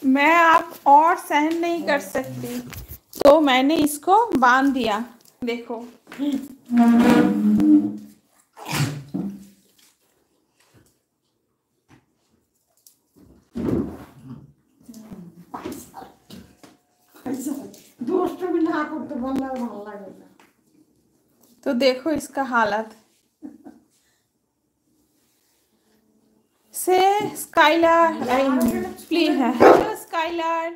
मैं आप और सहन नहीं कर सकती, तो मैंने इसको बांध दिया। देखो तो देखो इसका हालत से। स्काइलर प्लीज है। हेलो स्काइलर,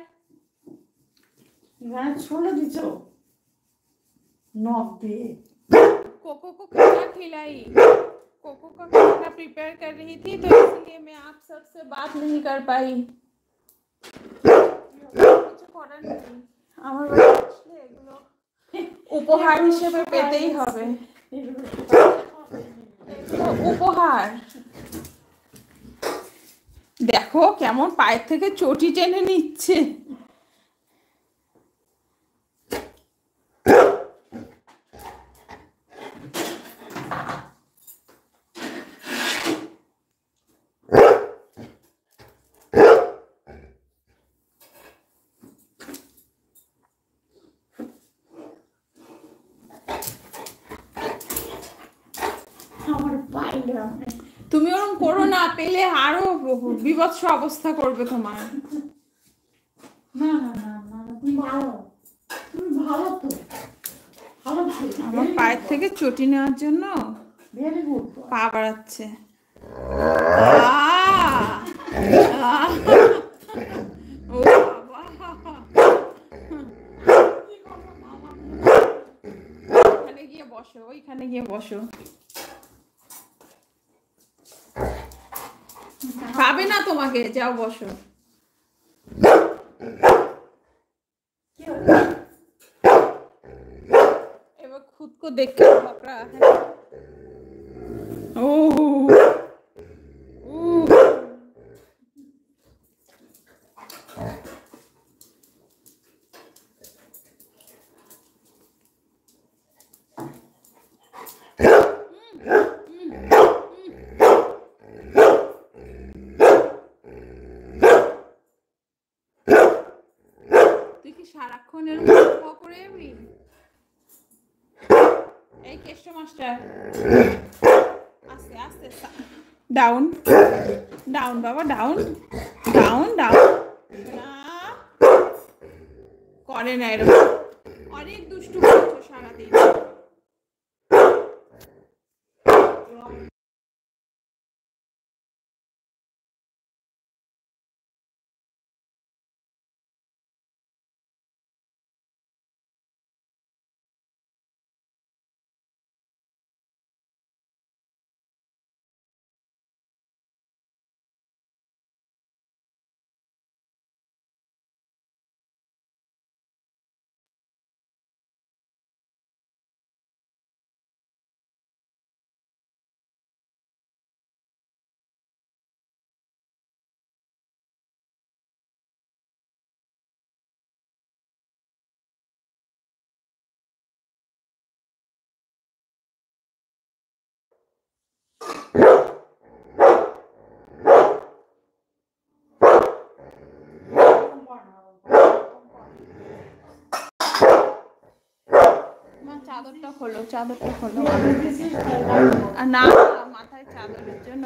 छोड़ दीचो नॉक दे। कोको को खाना खिलाई, कोको का खाना प्रिपेयर कर रही थी, तो इसलिए मैं आप सबसे बात नहीं कर पाई। কিছু করার নেই, আমার বাড়ি আসলে এগুলো উপহার হিসেবে পেতেই হবে। উপহার দেখো কেমন পায়ের থেকে চটি টেনে নিচ্ছে। তুমি ওরকম করো না, পেলে আরো বিভৎস অবস্থা করবে তোমার। না না না না, তুমি ভালো, তুমি ভালো তো, ভালো আমার পায়ের থেকে চটি নেওয়ার জন্য ভেরি গুড পা বাড়াচ্ছে। ও বাবা, ওইখানে গিয়ে বসো, ওইখানে গিয়ে বসো। পাবে না তোমাকে, যাও বসো। এবার खुद को देख के भाग रहा है। তুই কি সারাক্ষণ এরকম করে যাবি? এই কেষ্ট মাস্টার, আস্তে আস্তে ডাউন ডাউন বাবা, ডাউন ডাউন ডাউন। না করে না এরকম, অনেক দুষ্টু করছো সারাদিন। চাদরটা খোলো, চাদরটা খোলো। আর না, মাথায় চাদরের জন্য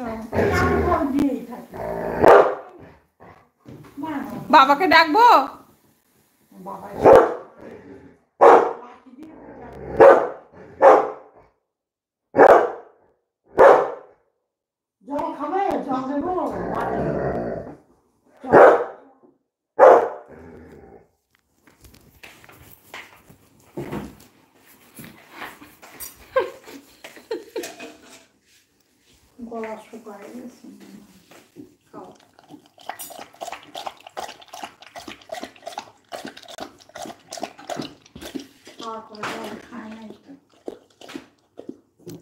বাবাকে ডাকবো। জল খাবে, জল দেবো। গলা শুকায় গেছে, খাও।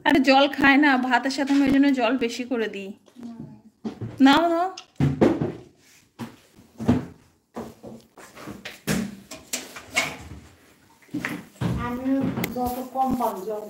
আরে জল খায় না, ভাতের সাথে আমি ওই জন্য জল বেশি করে দিই। নাও নাও। আমি যত কম পাবো জল